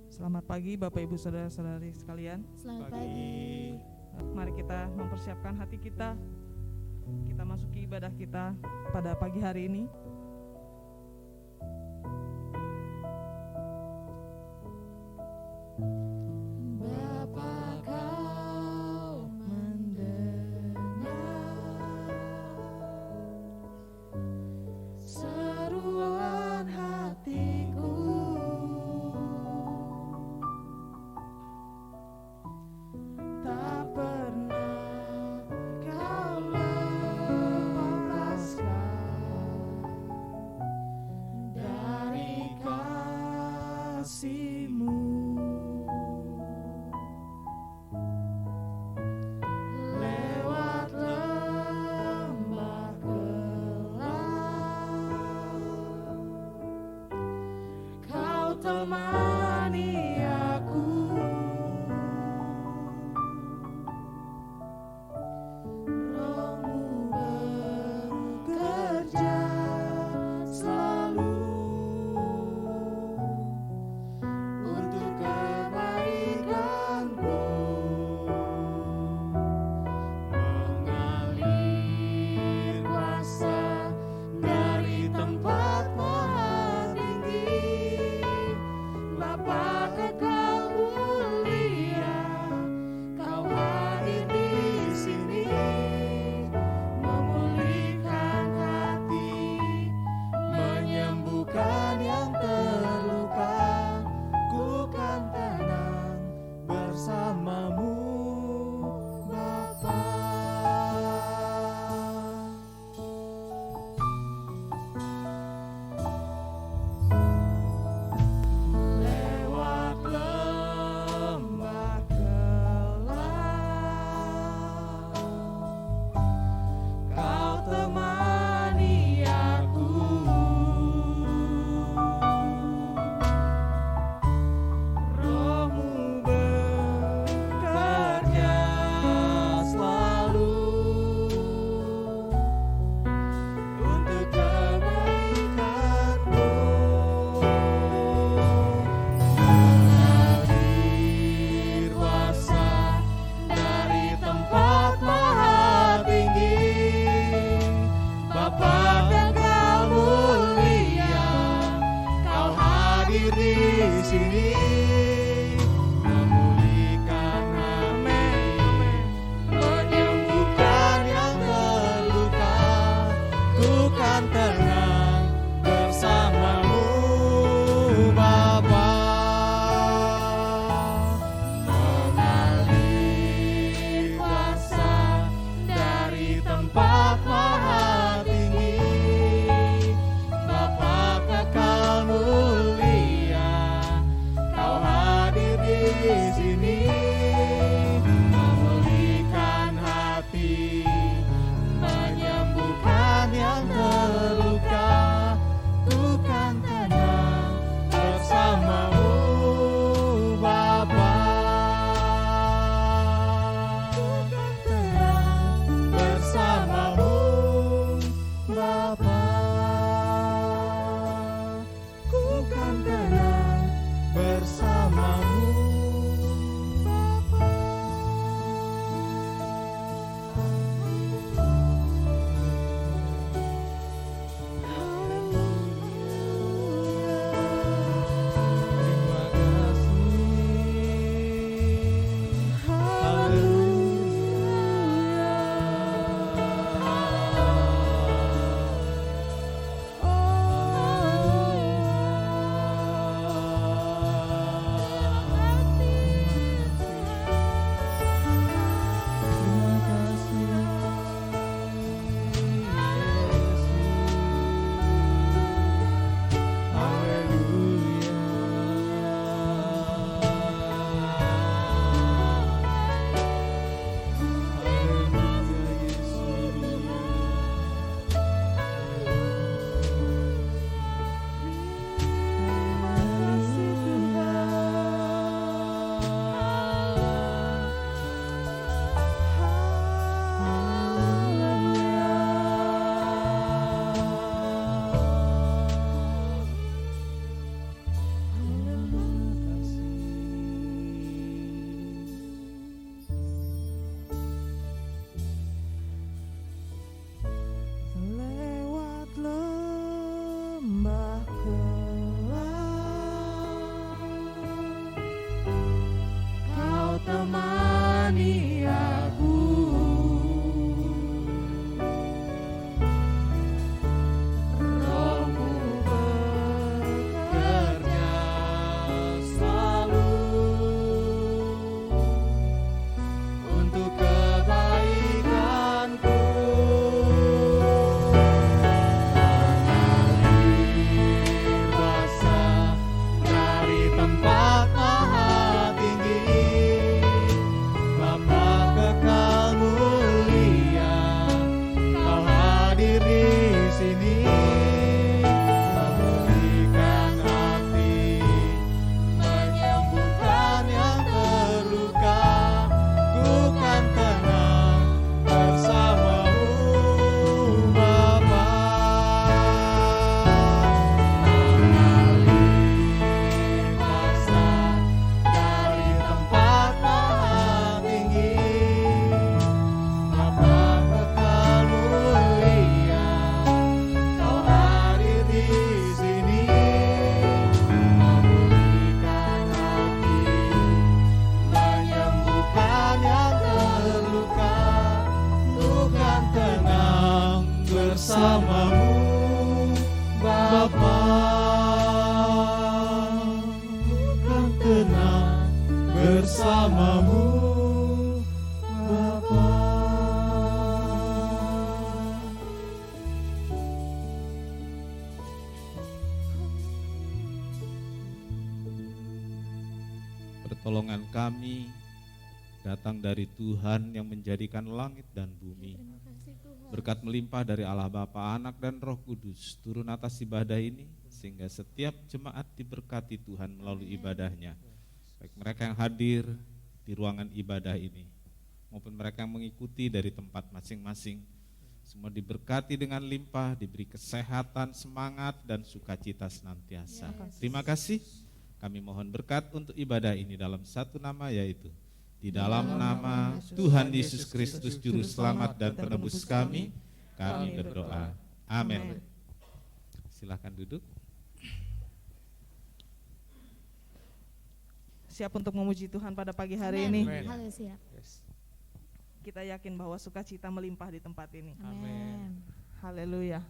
Selamat pagi Bapak Ibu Saudara-saudari sekalian. Selamat pagi. Mari kita mempersiapkan hati kita. Kita masuki ibadah kita pada pagi hari ini. Bapa, Kau mendengar seruan hatiku. Tak pernah Kau lepaskan dari kasih-Mu. Lewat lembah gelap, Kau temani aku. Roh-Mu bekerja selalu untuk kebaikanku. Mengalir kuasa dari tempat maha tinggi. Bapa kekal mulia, Kau hadir di sini, memulihkan hati, menyembuhkan yang terluka. Ku kan tenang bersama-Mu, Bapa. Lewat lembah gelap, Kau temani aku. Roh-Mu bekerja selalu untuk kebaikanku. Mengalir kuasa dari tempat maha tinggi. Bapa kekal mulia, Kau hadir di sini, memulihkan hati, menyembuhkan yang terluka. Ku kan tenang bersama-Mu, Bapa. Mengalir kuasa dari tempat maha tinggi. Bapa kekal mulia, Kau hadir di sini, memulihkan hati, menyembuhkan yang terluka. Ku kan tenang bersama bersamamu Bapa. Pertolongan kami datang dari Tuhan yang menjadikan langit dan bumi. Berkat melimpah dari Allah Bapa, Anak dan Roh Kudus turun atas ibadah ini, sehingga setiap jemaat diberkati Tuhan melalui ibadahnya. Baik mereka yang hadir di ruangan ibadah ini maupun mereka yang mengikuti dari tempat masing-masing, semua diberkati dengan limpah, diberi kesehatan, semangat, dan sukacita senantiasa. Terima kasih. Kami mohon berkat untuk ibadah ini dalam satu nama, yaitu di dalam nama Tuhan Yesus Kristus Juru Selamat dan Penebus kami berdoa. Amin. Silakan duduk. Siap untuk memuji Tuhan pada pagi hari ini. Halo, siap. Kita yakin bahwa sukacita melimpah di tempat ini. Amin. Haleluya.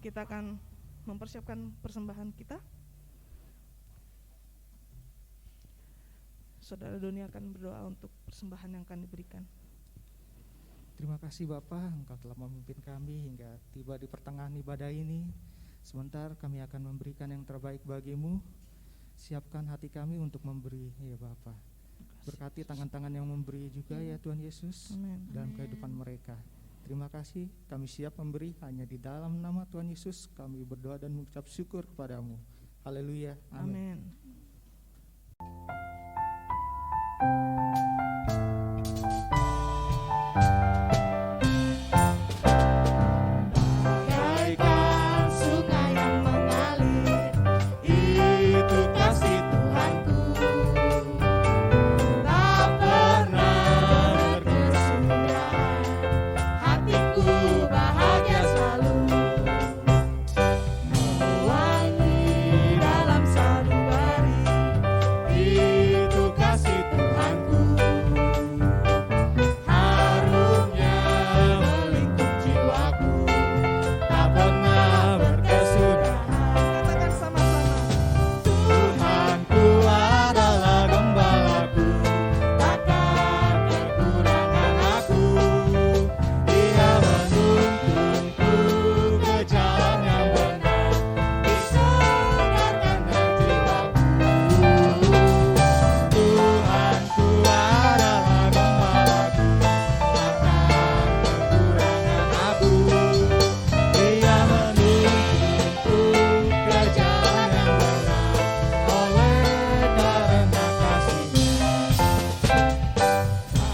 Kita akan mempersiapkan persembahan kita. Saudara Doni akan berdoa untuk persembahan yang akan diberikan. Terima kasih Bapak, Engkau telah memimpin kami hingga tiba di pertengahan ibadah ini. Sebentar kami akan memberikan yang terbaik bagimu. Siapkan hati kami untuk memberi, ya Bapak. Berkati tangan-tangan yang memberi juga ya Tuhan Yesus. Amin. Dalam kehidupan mereka. Terima kasih, kami siap memberi hanya di dalam nama Tuhan Yesus. Kami berdoa dan mengucap syukur kepadamu. Haleluya, amin. Amin. Bagaikan sungai yang mengalir, itu kasih Tuhanku, tak pernah berkesudahan, hatiku bahagia selalu, mewangi dalam sanubari, itu kasih Tuhanku, harumnya melingkup jiwaku, tak pernah berkesudahan. Katakan sama-sama. Tuhanku adalah gembalaku, takkan kekurangan aku. Dia menuntunku ke jalan yang benar, disegarkannya jiwaku. Tuhanku adalah gembalaku, takkan kekurangan aku. Dia menuntunku ke jalan yang benar, oleh karena kasih-Nya.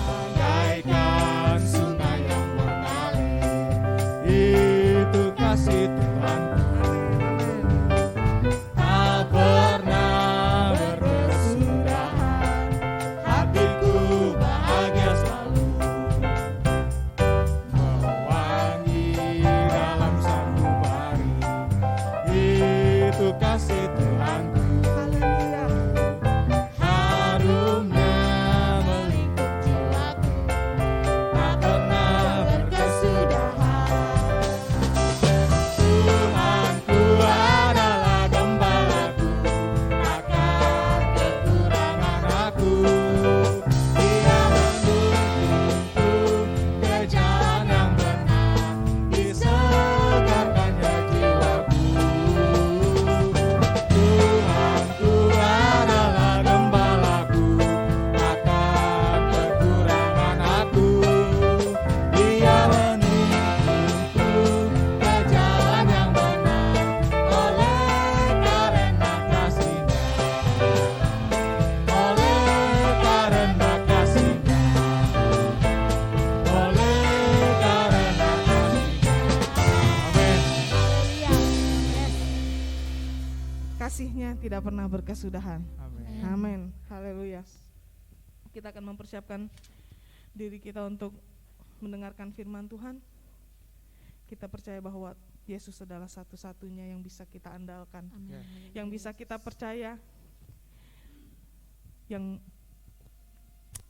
Bagaikan sungai yang mengalir, itu kasih Tuhanku, tak pernah berkesudahan, hatiku bahagia selalu, mewangi dalam sanubari, itu kasih Tuhanku, Haleluya. harumnya melingkup jiwaku, tak pernah berkesudahan. Tuhanku adalah gembalaku, takkan kekurangan aku. Dia menuntunku ke jalan yang benar, disegarkannya jiwaku. Tuhanku adalah gembalaku, takkan kekurangan aku. Dia menuntunku ke jalan yang benar, oleh karena kasih-Nya, oleh karena kasih-Nya, oleh karena kasih-Nya. Amin. Kasih-Nya tidak pernah berkesudahan. Amin. Amin. Haleluya. Kita akan mempersiapkan diri kita untuk mendengarkan firman Tuhan. Kita percaya bahwa Yesus adalah satu-satunya yang bisa kita andalkan, yang bisa kita percaya, yang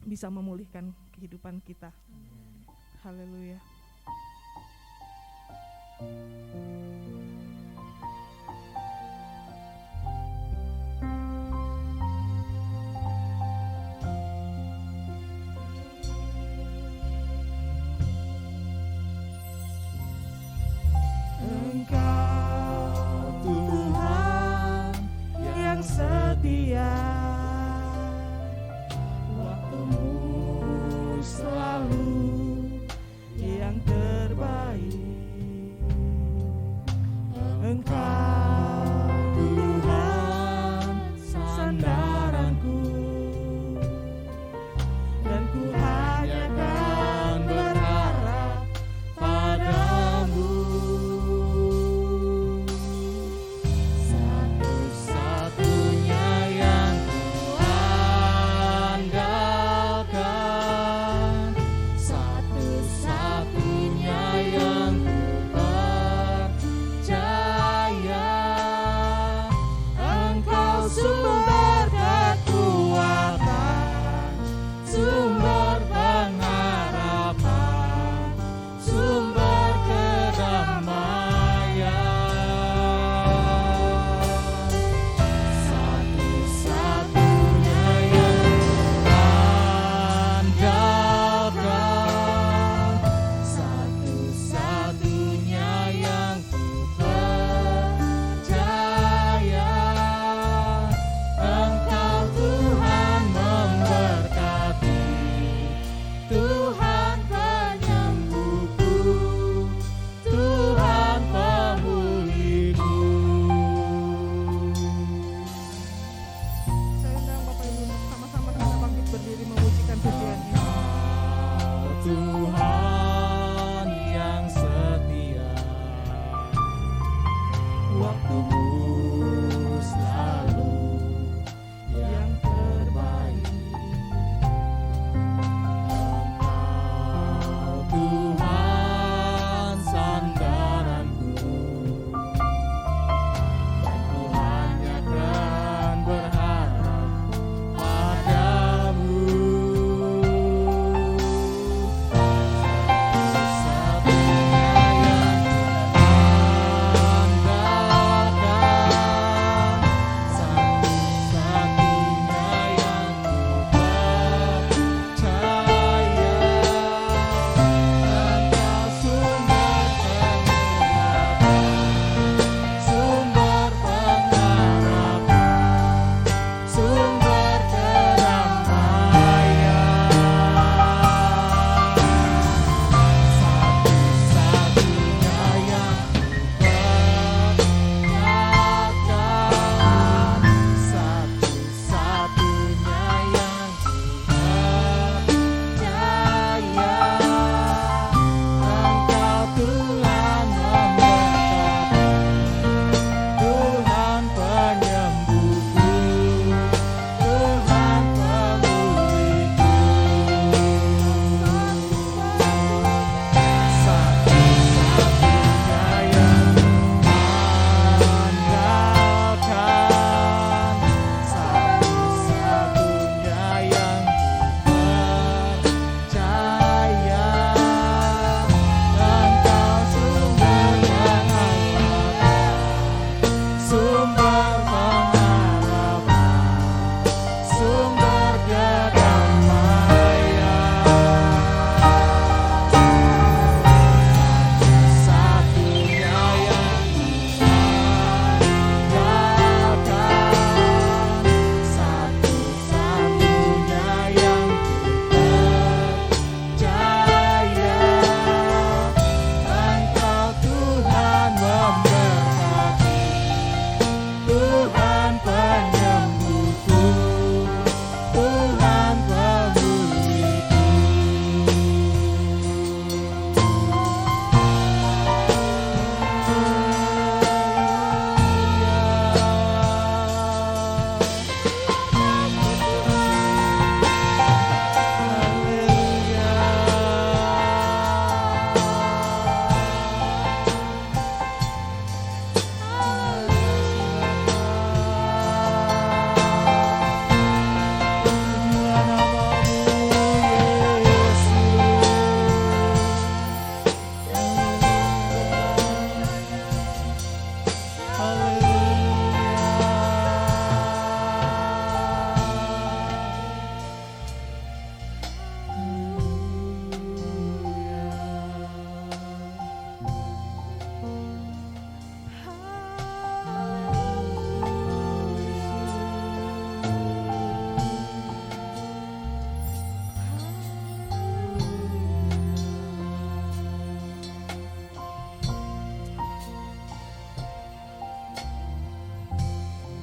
bisa memulihkan kehidupan kita. Haleluya. Engkau Tuhan yang setia, waktumu selalu yang terbaik.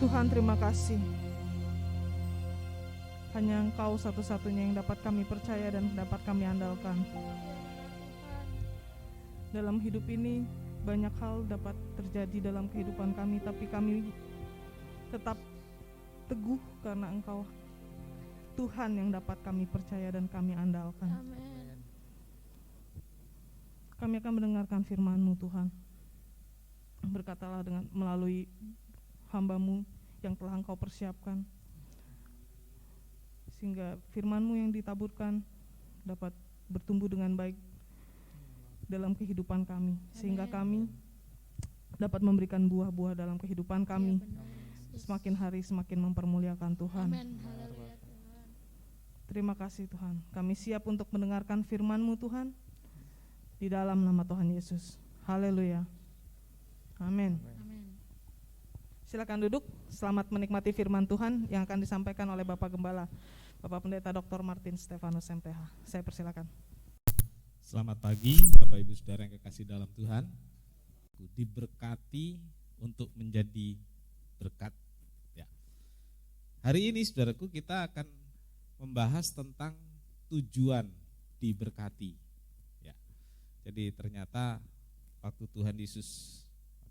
Tuhan, terima kasih. Hanya Engkau satu-satunya yang dapat kami percaya dan dapat kami andalkan. Dalam hidup ini banyak hal dapat terjadi dalam kehidupan kami, tapi kami tetap teguh karena Engkau Tuhan yang dapat kami percaya dan kami andalkan. Amin. Kami akan mendengarkan firman-Mu, Tuhan. Berkatalah dengan melalui hamba-Mu yang telah Engkau persiapkan, sehingga firman-Mu yang ditaburkan dapat bertumbuh dengan baik dalam kehidupan kami, sehingga kami dapat memberikan buah-buah dalam kehidupan kami. Semakin hari semakin mempermuliakan Tuhan. Amin. Haleluya Tuhan. Terima kasih Tuhan. Kami siap untuk mendengarkan firman-Mu Tuhan, di dalam nama Tuhan Yesus. Haleluya. Amin. Amin. Silakan duduk. Selamat menikmati firman Tuhan yang akan disampaikan oleh Bapak Gembala, Bapak Pendeta Dr. Martin Stefanus MPH. Saya persilakan. Selamat pagi Bapak Ibu Saudara yang kekasih dalam Tuhan. Diberkati untuk menjadi berkat. Ya. Hari ini saudaraku kita akan membahas tentang tujuan diberkati. Ya. Jadi ternyata waktu Tuhan Yesus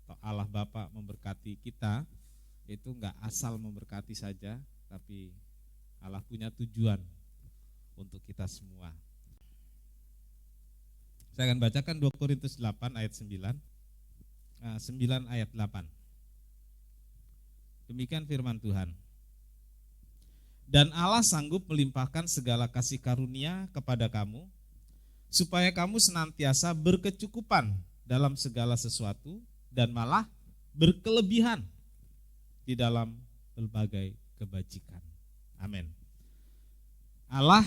atau Allah Bapa memberkati kita, itu enggak asal memberkati saja, tapi Allah punya tujuan untuk kita semua. Saya akan bacakan 2 Korintus 8 ayat 9 ayat 8. Demikian firman Tuhan. Dan Allah sanggup melimpahkan segala kasih karunia kepada kamu, supaya kamu senantiasa berkecukupan dalam segala sesuatu dan malah berkelebihan di dalam berbagai kebajikan. Amin. Allah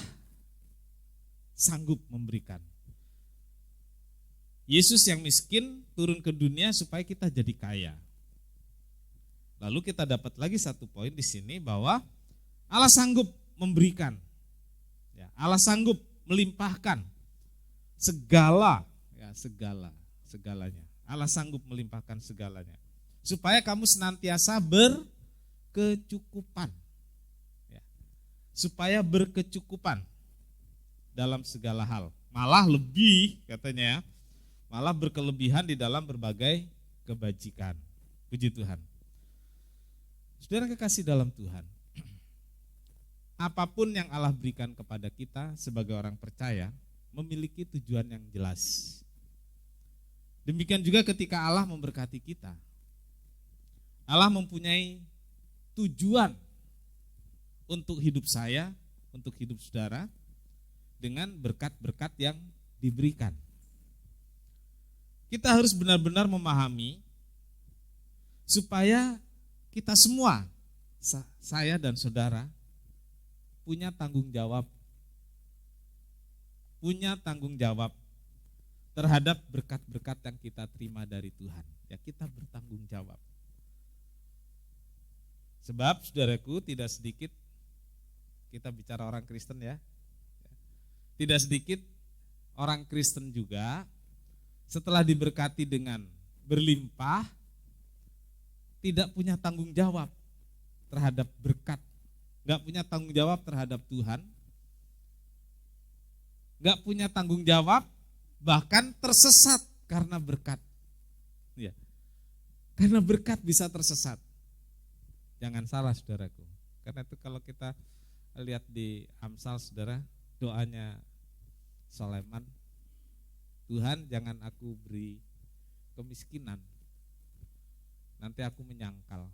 sanggup memberikan. Yesus yang miskin turun ke dunia supaya kita jadi kaya. Lalu kita dapat lagi satu poin di sini bahwa Allah sanggup memberikan. Ya, Allah sanggup melimpahkan segalanya. Allah sanggup melimpahkan segalanya. Supaya kamu senantiasa berkecukupan. Ya, supaya berkecukupan dalam segala hal. Malah lebih katanya ya. Malah berkelebihan di dalam berbagai kebajikan. Puji Tuhan. Saudara kekasih dalam Tuhan, apapun yang Allah berikan kepada kita sebagai orang percaya memiliki tujuan yang jelas. Demikian juga ketika Allah memberkati kita. Allah mempunyai tujuan untuk hidup saya, untuk hidup saudara, dengan berkat-berkat yang diberikan. Kita harus benar-benar memahami supaya kita semua, saya dan saudara, punya tanggung jawab terhadap berkat-berkat yang kita terima dari Tuhan. Ya, kita bertanggung jawab. Sebab saudaraku, tidak sedikit, kita bicara orang Kristen ya, tidak sedikit orang Kristen juga setelah diberkati dengan berlimpah, tidak punya tanggung jawab terhadap berkat, gak punya tanggung jawab terhadap Tuhan, gak punya tanggung jawab, bahkan tersesat karena berkat. Ya. Karena berkat bisa tersesat. Jangan salah saudaraku. Karena itu kalau kita lihat di Amsal saudara, doanya Sulaiman, Tuhan jangan aku beri kemiskinan, nanti aku menyangkal.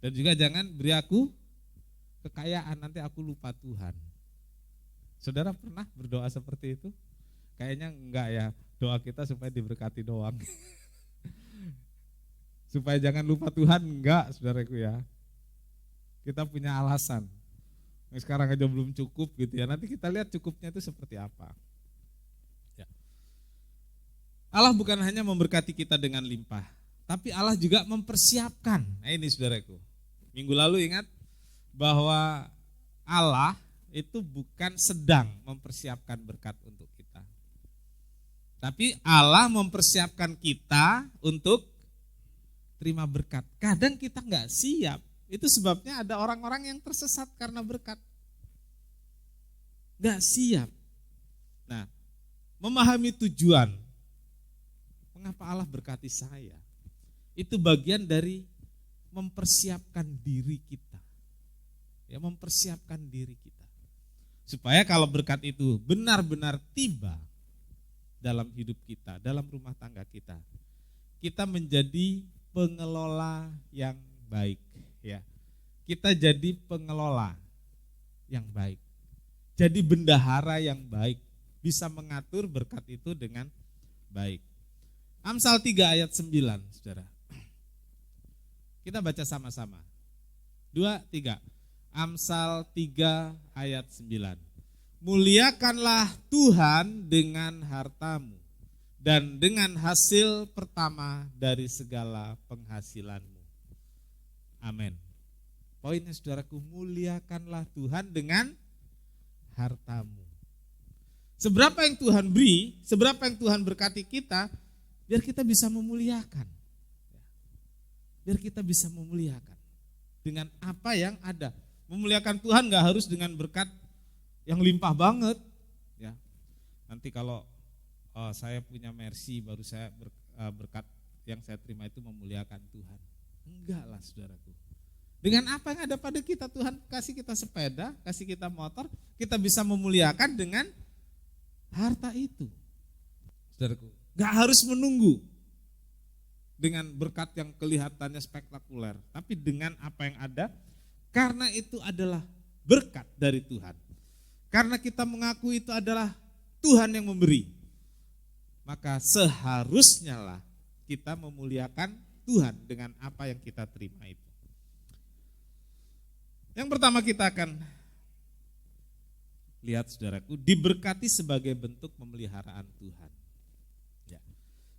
Dan juga jangan beri aku kekayaan, nanti aku lupa Tuhan. Saudara pernah berdoa seperti itu? Kayaknya enggak ya, doa kita supaya diberkati doang. Supaya jangan lupa Tuhan, enggak saudaraku ya. Kita punya alasan. Sekarang aja belum cukup gitu ya, nanti kita lihat cukupnya itu seperti apa. Ya. Allah bukan hanya memberkati kita dengan limpah, tapi Allah juga mempersiapkan. Nah ini saudaraku, minggu lalu ingat bahwa Allah itu bukan sedang mempersiapkan berkat untuk kita, tapi Allah mempersiapkan kita untuk terima berkat. Kadang kita nggak siap. Itu sebabnya ada orang-orang yang tersesat karena berkat. Nggak siap. Nah, memahami tujuan. Mengapa Allah berkati saya? Itu bagian dari mempersiapkan diri kita. Ya, mempersiapkan diri kita. Supaya kalau berkat itu benar-benar tiba dalam hidup kita, dalam rumah tangga kita. Kita menjadi pengelola yang baik, ya. Kita jadi pengelola yang baik. Jadi bendahara yang baik, bisa mengatur berkat itu dengan baik. Amsal 3 ayat 9, Saudara. Kita baca sama-sama. 2, 3. Amsal 3 ayat 9. Muliakanlah Tuhan dengan hartamu dan dengan hasil pertama dari segala penghasilanmu. Amin. Poinnya saudaraku, muliakanlah Tuhan dengan hartamu. Seberapa yang Tuhan beri, seberapa yang Tuhan berkati kita, biar kita bisa memuliakan. Biar kita bisa memuliakan dengan apa yang ada. Memuliakan Tuhan gak harus dengan berkat yang limpah banget. Ya. Nanti kalau saya punya mercy, baru saya berkat yang saya terima itu memuliakan Tuhan. Enggak lah saudaraku. Dengan apa yang ada pada kita, Tuhan kasih kita sepeda, kasih kita motor, kita bisa memuliakan dengan harta itu. Saudaraku, gak harus menunggu dengan berkat yang kelihatannya spektakuler, tapi dengan apa yang ada, karena itu adalah berkat dari Tuhan. Karena kita mengaku itu adalah Tuhan yang memberi, maka seharusnya lah kita memuliakan Tuhan dengan apa yang kita terima itu. Yang pertama kita akan lihat saudaraku, diberkati sebagai bentuk pemeliharaan Tuhan. Ya.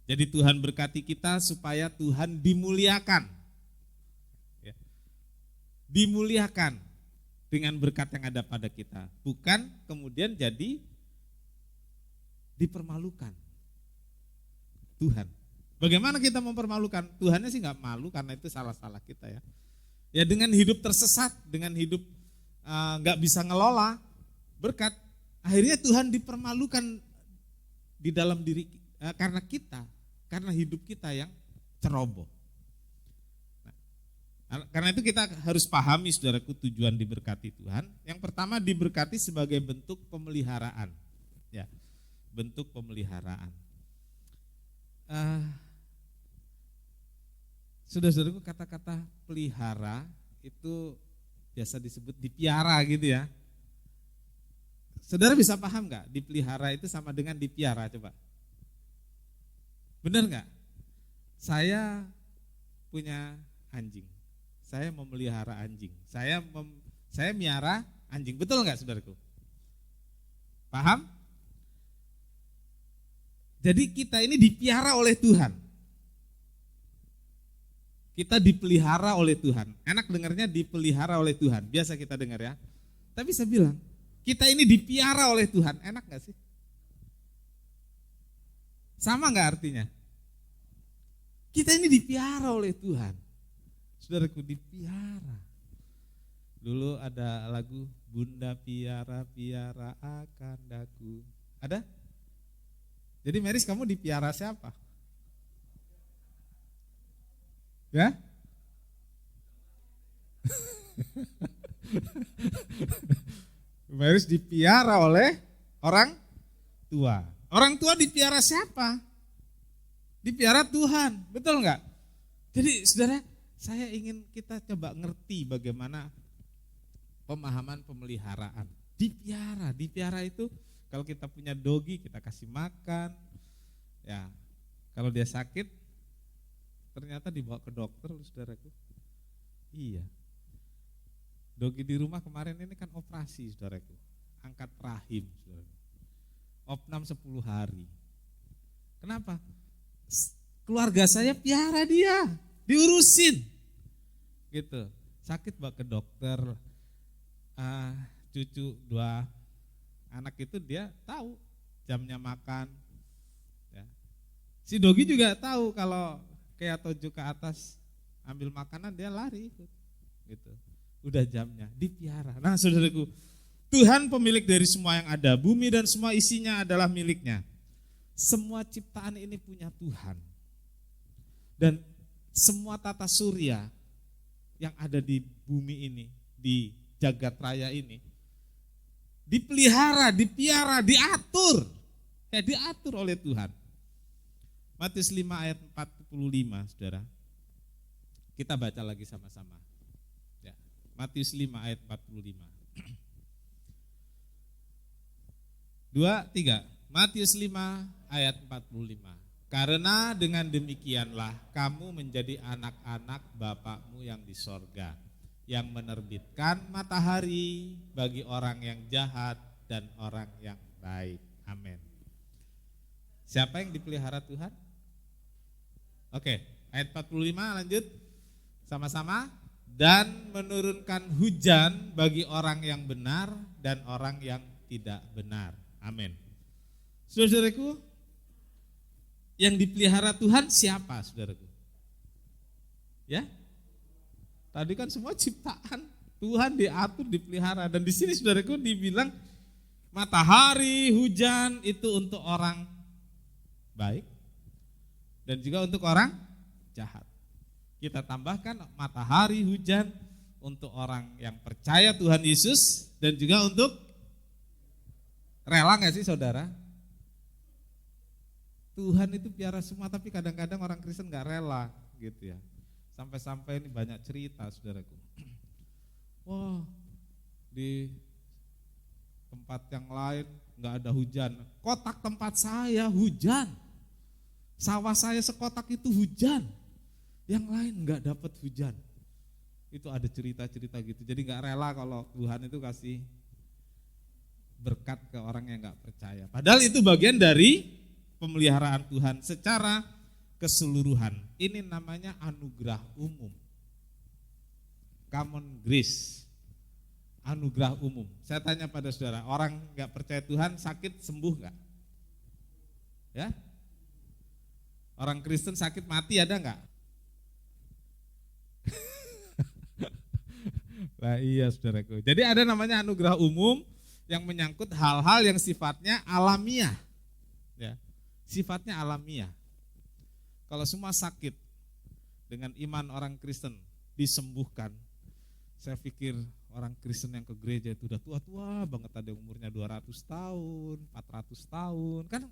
Jadi Tuhan berkati kita supaya Tuhan dimuliakan. Ya. Dimuliakan dengan berkat yang ada pada kita. Bukan kemudian jadi dipermalukan. Tuhan. Bagaimana kita mempermalukan? Tuhannya sih gak malu karena itu salah-salah kita ya. Ya dengan hidup tersesat, dengan hidup gak bisa ngelola berkat, akhirnya Tuhan dipermalukan di dalam diri karena kita, karena hidup kita yang ceroboh. Nah, karena itu kita harus pahami saudaraku tujuan diberkati Tuhan. Yang pertama diberkati sebagai bentuk pemeliharaan, ya, bentuk pemeliharaan. Saudara-saudaraku, kata-kata pelihara itu biasa disebut dipiara gitu ya. Saudara bisa paham gak? Dipelihara itu sama dengan dipiara, coba. Benar gak? Saya punya anjing, saya memelihara anjing, saya miara anjing, betul gak saudaraku? Paham? Jadi kita ini dipiara oleh Tuhan. Kita dipelihara oleh Tuhan. Enak dengarnya dipelihara oleh Tuhan, biasa kita dengar ya. Tapi saya bilang, kita ini dipiara oleh Tuhan, enak gak sih? Sama gak artinya? Kita ini dipiara oleh Tuhan. Saudaraku, dipiara. Dulu ada lagu, Bunda piara-piara akan daku. Ada? Jadi Meris, kamu dipiara siapa? Ya? Meris dipiara oleh orang tua. Orang tua dipiara siapa? Dipiara Tuhan, betul enggak? Jadi saudara, saya ingin kita coba ngerti bagaimana pemahaman pemeliharaan. Dipiara itu kalau kita punya dogi kita kasih makan, ya. Kalau dia sakit, ternyata dibawa ke dokter, saudaraku. Iya. Dogi di rumah kemarin ini kan operasi, saudaraku. Angkat rahim, saudaraku. Opnam 10 hari. Kenapa? Keluarga saya piara dia, diurusin. Gitu. Sakit bawa ke dokter. Cucu 2 anak itu dia tahu jamnya makan. Ya. Si Dogi juga tahu kalau kayak toju ke atas ambil makanan dia lari ikut. Gitu. Udah jamnya, dipiara. Nah saudaraku, Tuhan pemilik dari semua yang ada, bumi dan semua isinya adalah miliknya. Semua ciptaan ini punya Tuhan. Dan semua tata surya yang ada di bumi ini, di jagat raya ini, dipelihara, dipiara, diatur. Diatur oleh Tuhan. Matius 5 ayat 45, saudara. Kita baca lagi sama-sama. Matius 5 ayat 45. 2, 3. Matius 5 ayat 45. Karena dengan demikianlah kamu menjadi anak-anak Bapakmu yang di sorga, yang menerbitkan matahari bagi orang yang jahat dan orang yang baik. Amin. Siapa yang dipelihara Tuhan? Oke, ayat 45 lanjut. Sama-sama. Dan menurunkan hujan bagi orang yang benar dan orang yang tidak benar. Amin. Saudaraku, yang dipelihara Tuhan siapa, saudaraku? Ya? Tadi kan semua ciptaan Tuhan diatur, dipelihara, dan di sini saudaraku dibilang matahari, hujan itu untuk orang baik dan juga untuk orang jahat. Kita tambahkan matahari, hujan untuk orang yang percaya Tuhan Yesus dan juga untuk rela nggak sih saudara? Tuhan itu piara semua, tapi kadang-kadang orang Kristen nggak rela gitu ya. Sampai-sampai ini banyak cerita saudaraku. Wah, di tempat yang lain nggak ada hujan. Kotak tempat saya hujan. Sawah saya sekotak itu hujan. Yang lain nggak dapat hujan. Itu ada cerita-cerita gitu. Jadi nggak rela kalau Tuhan itu kasih berkat ke orang yang nggak percaya. Padahal itu bagian dari pemeliharaan Tuhan secara keseluruhan. Ini namanya anugerah umum. Common grace. Anugerah umum. Saya tanya pada saudara, orang nggak percaya Tuhan sakit sembuh nggak? Ya? Orang Kristen sakit mati ada nggak? Lah iya saudaraku. Jadi ada namanya anugerah umum yang menyangkut hal-hal yang sifatnya alamiah. Ya, sifatnya alamiah. Kalau semua sakit dengan iman orang Kristen disembuhkan, saya pikir orang Kristen yang ke gereja itu udah tua-tua banget, ada umurnya 200 tahun, 400 tahun. Kan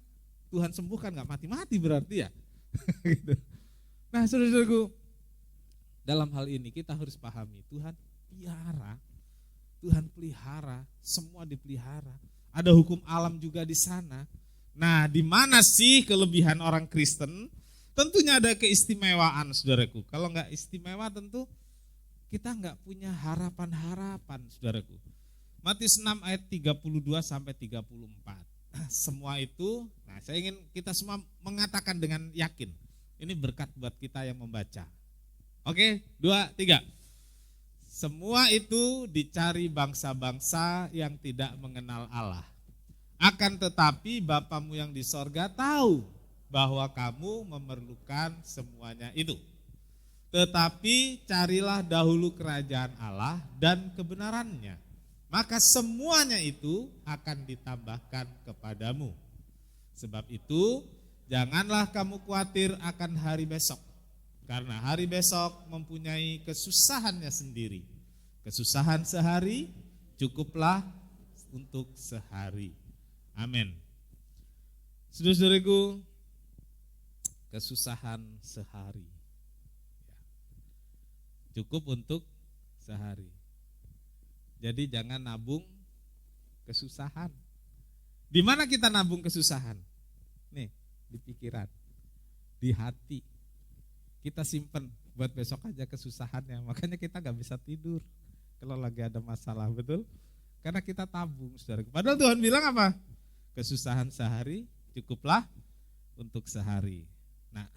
Tuhan sembuhkan nggak mati-mati berarti ya. Gitu. Nah saudara-saudaraku, dalam hal ini kita harus pahami Tuhan piara, Tuhan pelihara, semua dipelihara. Ada hukum alam juga di sana. Nah, di mana sih kelebihan orang Kristen? Tentunya ada keistimewaan, saudaraku. Kalau nggak istimewa tentu kita nggak punya harapan-harapan, saudaraku. Matius 6 ayat 32 sampai 34. Semua itu, nah saya ingin kita semua mengatakan dengan yakin. Ini berkat buat kita yang membaca. Oke, 2, 3. Semua itu dicari bangsa-bangsa yang tidak mengenal Allah. Akan tetapi Bapamu yang di sorga tahu bahwa kamu memerlukan semuanya itu. Tetapi carilah dahulu kerajaan Allah dan kebenarannya. Maka semuanya itu akan ditambahkan kepadamu. Sebab itu janganlah kamu khawatir akan hari besok. Karena hari besok mempunyai kesusahannya sendiri. Kesusahan sehari cukuplah untuk sehari. Amin. Saudara-saudariku, kesusahan sehari. Cukup untuk sehari. Jadi jangan nabung kesusahan. Di mana kita nabung kesusahan? Nih, di pikiran, di hati. Kita simpen buat besok aja kesusahannya. Makanya kita gak bisa tidur kalau lagi ada masalah, betul? Karena kita tabung, saudara. Padahal Tuhan bilang apa? Kesusahan sehari cukuplah untuk sehari. Nah,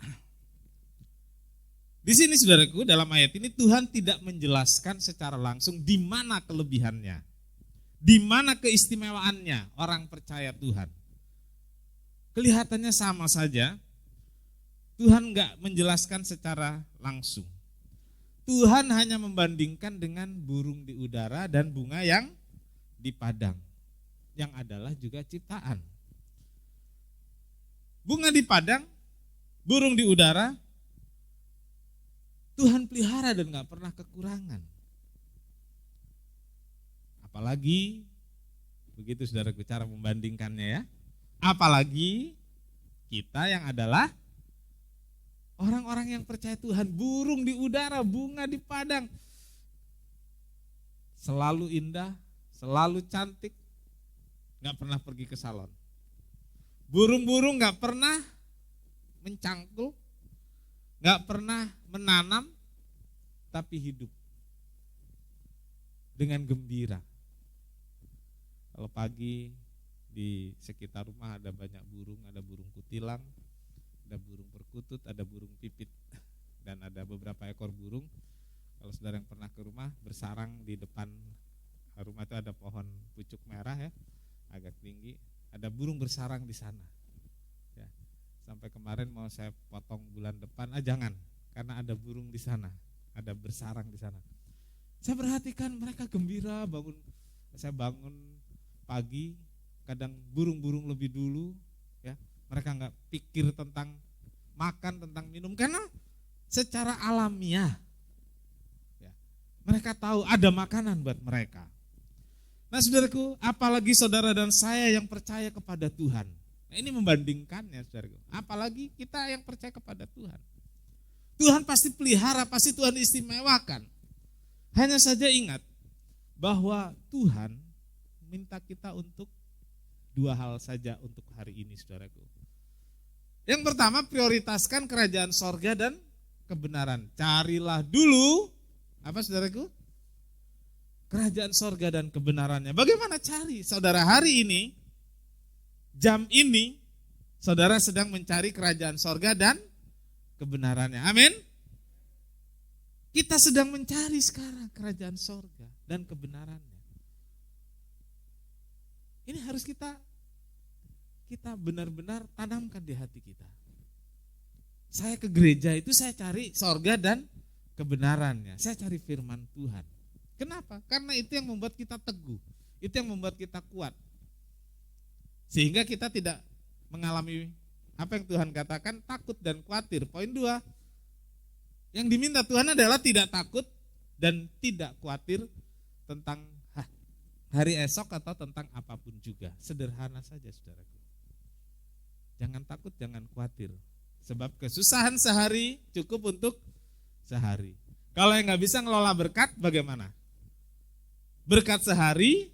di sini saudaraku dalam ayat ini Tuhan tidak menjelaskan secara langsung di mana kelebihannya, di mana keistimewaannya orang percaya Tuhan. Kelihatannya sama saja. Tuhan enggak menjelaskan secara langsung. Tuhan hanya membandingkan dengan burung di udara dan bunga yang di padang, yang adalah juga ciptaan. Bunga di padang, burung di udara, Tuhan pelihara dan gak pernah kekurangan. Apalagi, begitu saudaraku cara membandingkannya ya. Apalagi kita yang adalah orang-orang yang percaya Tuhan, burung di udara, bunga di padang. Selalu indah, selalu cantik, gak pernah pergi ke salon. Burung-burung gak pernah mencangkul, gak pernah menanam, tapi hidup dengan gembira. Kalau pagi di sekitar rumah ada banyak burung, ada burung kutilang, ada burung perkutut, ada burung pipit, dan ada beberapa ekor burung. Kalau saudara yang pernah ke rumah, bersarang di depan rumah itu ada pohon pucuk merah ya, agak tinggi, ada burung bersarang di sana. Ya, sampai kemarin mau saya potong bulan depan, jangan, karena ada burung di sana, ada bersarang di sana. Saya perhatikan mereka gembira bangun, saya bangun pagi, kadang burung-burung lebih dulu, ya, mereka nggak pikir tentang makan, tentang minum, karena secara alamiah, ya, mereka tahu ada makanan buat mereka. Nah saudaraku, apalagi saudara dan saya yang percaya kepada Tuhan. Nah, ini membandingkannya saudaraku, apalagi kita yang percaya kepada Tuhan. Tuhan pasti pelihara, pasti Tuhan istimewakan. Hanya saja ingat bahwa Tuhan minta kita untuk dua hal saja untuk hari ini saudaraku. Yang pertama, prioritaskan kerajaan sorga dan kebenaran. Carilah dulu, apa saudaraku? Kerajaan sorga dan kebenarannya. Bagaimana cari? Saudara, hari ini, jam ini, saudara sedang mencari kerajaan sorga dan kebenarannya. Amin. Kita sedang mencari sekarang kerajaan sorga dan kebenarannya. Ini harus kita benar-benar tanamkan di hati kita. Saya ke gereja itu saya cari sorga dan kebenarannya. Saya cari firman Tuhan. Kenapa? Karena itu yang membuat kita teguh. Itu yang membuat kita kuat. Sehingga kita tidak mengalami apa yang Tuhan katakan, takut dan khawatir. Poin 2, yang diminta Tuhan adalah tidak takut dan tidak khawatir tentang hari esok atau tentang apapun juga. Sederhana saja saudaraku. Jangan takut, jangan khawatir. Sebab kesusahan sehari cukup untuk sehari. Kalau yang gak bisa ngelola berkat, bagaimana? Berkat sehari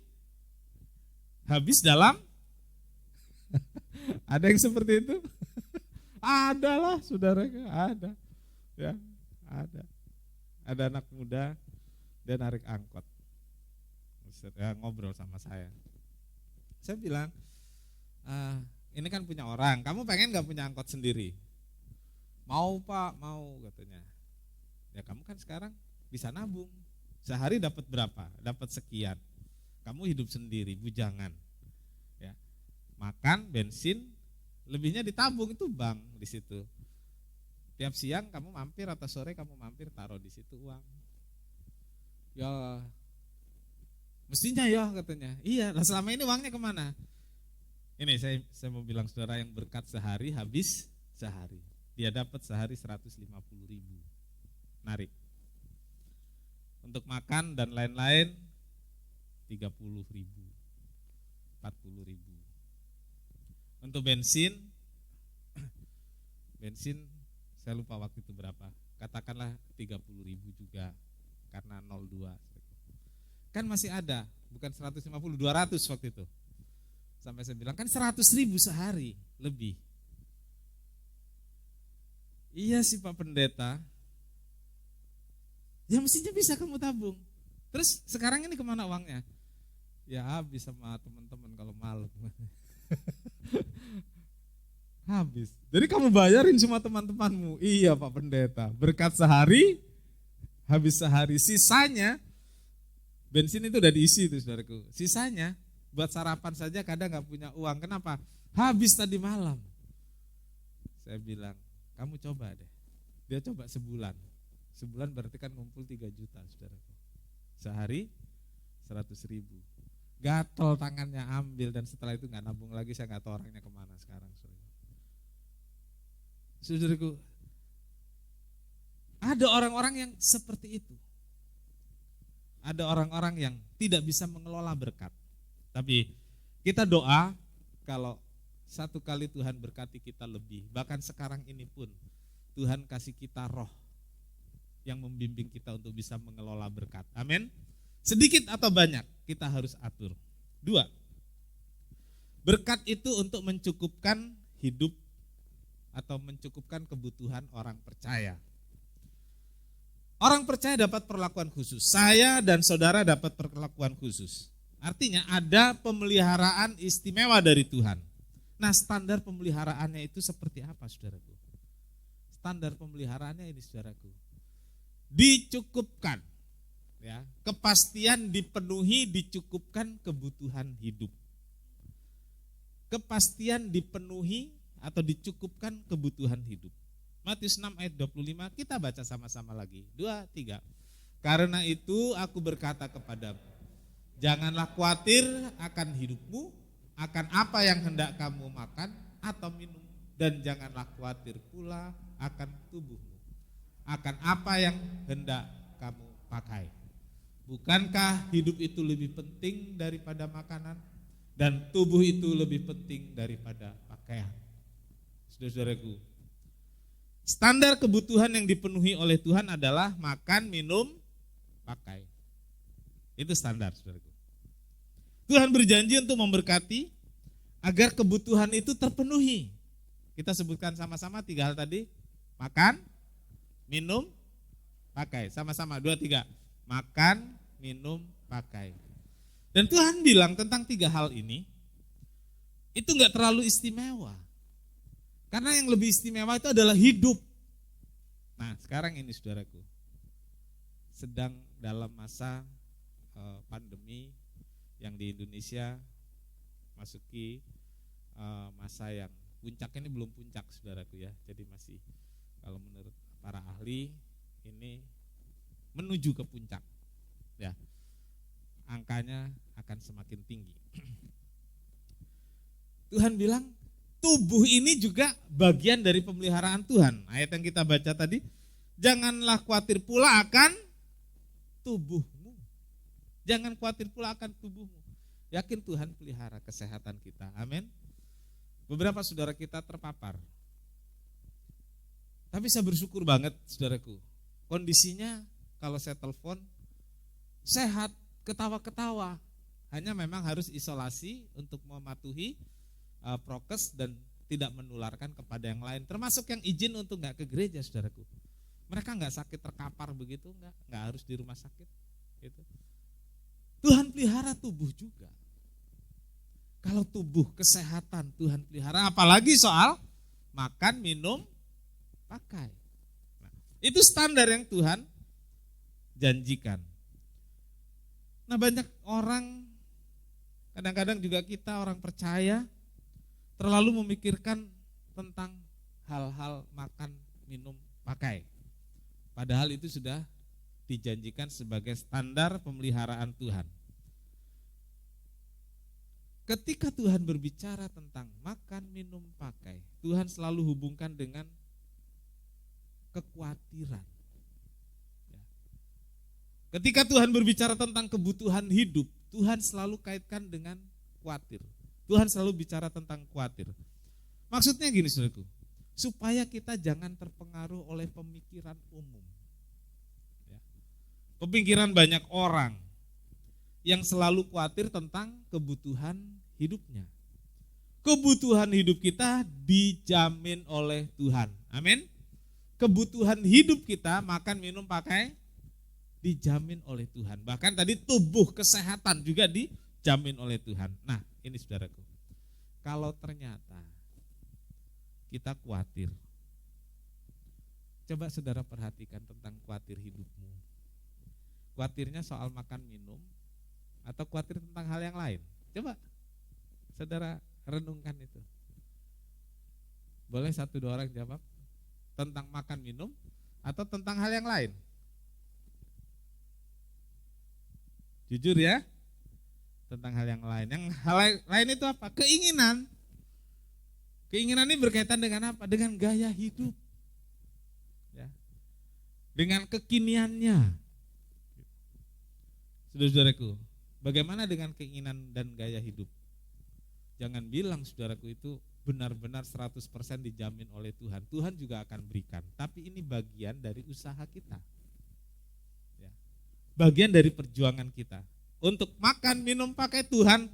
habis dalam ada yang seperti itu? Ada lah saudara, ada. Ya, ada. Ada anak muda, dia narik angkot. Ya, ngobrol sama saya. Saya bilang, ini kan punya orang, kamu pengen gak punya angkot sendiri? Mau Pak, mau katanya. Ya kamu kan sekarang bisa nabung. Sehari dapat berapa? Dapat sekian. Kamu hidup sendiri, bujangan. Ya. Makan, bensin, lebihnya ditabung, itu bank di situ. Tiap siang kamu mampir atau sore kamu mampir, taruh di situ uang. Ya, mestinya ya katanya. Iya, lah selama ini uangnya kemana? Ini saya mau bilang saudara, yang berkat sehari habis sehari. Dia dapat sehari 150.000. Narik. Untuk makan dan lain-lain 30.000, 40.000. Untuk bensin saya lupa waktu itu berapa. Katakanlah 30.000 juga karena 02. Kan masih ada, bukan 150, 200 waktu itu. Sampai saya bilang kan 100.000 sehari lebih. Iya sih Pak Pendeta. Ya mestinya bisa kamu tabung. Terus sekarang ini kemana uangnya? Ya habis sama teman-teman kalau malam. Habis. Jadi kamu bayarin semua teman-temanmu. Iya Pak Pendeta. Berkat sehari, habis sehari. Sisanya, bensin itu udah diisi itu saudaraku. Sisanya buat sarapan saja kadang gak punya uang. Kenapa? Habis tadi malam. Saya bilang, kamu coba deh. Dia coba sebulan. Sebulan berarti kan ngumpul 3 juta, saudaraku. Sehari 100.000. Gatel tangannya ambil, dan setelah itu nggak nabung lagi. Saya nggak tahu orangnya kemana sekarang, saudaraku. Ada orang-orang yang seperti itu. Ada orang-orang yang tidak bisa mengelola berkat. Tapi kita doa kalau satu kali Tuhan berkati kita lebih. Bahkan sekarang ini pun Tuhan kasih kita roh yang membimbing kita untuk bisa mengelola berkat. Amin. Sedikit atau banyak kita harus atur. 2. Berkat itu untuk mencukupkan hidup atau mencukupkan kebutuhan orang percaya. Orang percaya dapat perlakuan khusus. Saya dan saudara dapat perlakuan khusus. Artinya ada pemeliharaan istimewa dari Tuhan. Nah, standar pemeliharaannya itu seperti apa, saudaraku? Standar pemeliharaannya ini, saudaraku. Dicukupkan. Ya, kepastian dipenuhi, dicukupkan kebutuhan hidup. Kepastian dipenuhi atau dicukupkan kebutuhan hidup. Matius 6 ayat 25, kita baca sama-sama lagi. 2, 3. Karena itu aku berkata kepadamu, janganlah khawatir akan hidupmu, akan apa yang hendak kamu makan atau minum, dan janganlah khawatir pula akan tubuhmu, akan apa yang hendak kamu pakai. Bukankah hidup itu lebih penting daripada makanan, dan tubuh itu lebih penting daripada pakaian? Saudara-saudaraku, standar kebutuhan yang dipenuhi oleh Tuhan adalah makan, minum, pakai. Itu standar, saudaraku. Tuhan berjanji untuk memberkati agar kebutuhan itu terpenuhi. Kita sebutkan sama-sama 3 hal tadi. Makan, minum, pakai. Sama-sama 2, 3. Makan, minum, pakai. Dan Tuhan bilang tentang 3 hal ini, itu enggak terlalu istimewa. Karena yang lebih istimewa itu adalah hidup. Nah, sekarang ini saudaraku, sedang dalam masa pandemi yang di Indonesia masuki masa yang puncak. Ini belum puncak, saudaraku ya. Jadi masih, kalau menurut para ahli, ini menuju ke puncak, ya, angkanya akan semakin tinggi. Tuhan bilang tubuh ini juga bagian dari pemeliharaan Tuhan. Ayat yang kita baca tadi, janganlah khawatir pula akan tubuhmu. Jangan khawatir pula akan tubuhmu. Yakin Tuhan pelihara kesehatan kita. Amin. Beberapa saudara kita terpapar. Tapi saya bersyukur banget, saudaraku. Kondisinya kalau saya telepon sehat, ketawa-ketawa. Hanya memang harus isolasi untuk mematuhi prokes dan tidak menularkan kepada yang lain. Termasuk yang izin untuk nggak ke gereja, saudaraku. Mereka nggak sakit terkapar begitu, nggak harus di rumah sakit. Gitu. Tuhan pelihara tubuh juga. Kalau tubuh kesehatan Tuhan pelihara, apalagi soal makan, minum, pakai. Nah, itu standar yang Tuhan janjikan. Nah, banyak orang, kadang-kadang juga kita orang percaya, terlalu memikirkan tentang hal-hal makan, minum, pakai. Padahal itu sudah dijanjikan sebagai standar pemeliharaan Tuhan. Ketika Tuhan berbicara tentang makan, minum, pakai, Tuhan selalu hubungkan dengan kekhawatiran. Ketika Tuhan berbicara tentang kebutuhan hidup, Tuhan selalu kaitkan dengan khawatir. Tuhan selalu bicara tentang khawatir. Maksudnya gini, saudaraku, supaya kita jangan terpengaruh oleh pemikiran umum. Pemikiran banyak orang yang selalu khawatir tentang kebutuhan hidupnya. Kebutuhan hidup kita dijamin oleh Tuhan. Amin. Kebutuhan hidup kita, makan, minum, pakai, dijamin oleh Tuhan. Bahkan tadi tubuh kesehatan juga dijamin oleh Tuhan. Nah, ini saudaraku, kalau ternyata kita khawatir, coba saudara perhatikan tentang khawatir hidupmu. Khawatirnya soal makan minum atau khawatir tentang hal yang lain? Coba saudara renungkan itu. Boleh 1-2 orang jawab? Tentang makan minum atau tentang hal yang lain? Jujur ya tentang hal yang lain. Yang hal lain itu apa? Keinginan. Keinginan ini berkaitan dengan apa? Dengan gaya hidup. Ya. Dengan kekiniannya. Saudara-saudaraku, bagaimana dengan keinginan dan gaya hidup? Jangan bilang saudaraku itu benar-benar 100% dijamin oleh Tuhan. Tuhan juga akan berikan. Tapi ini bagian dari usaha kita. Ya. Bagian dari perjuangan kita. Untuk makan, minum, pakai Tuhan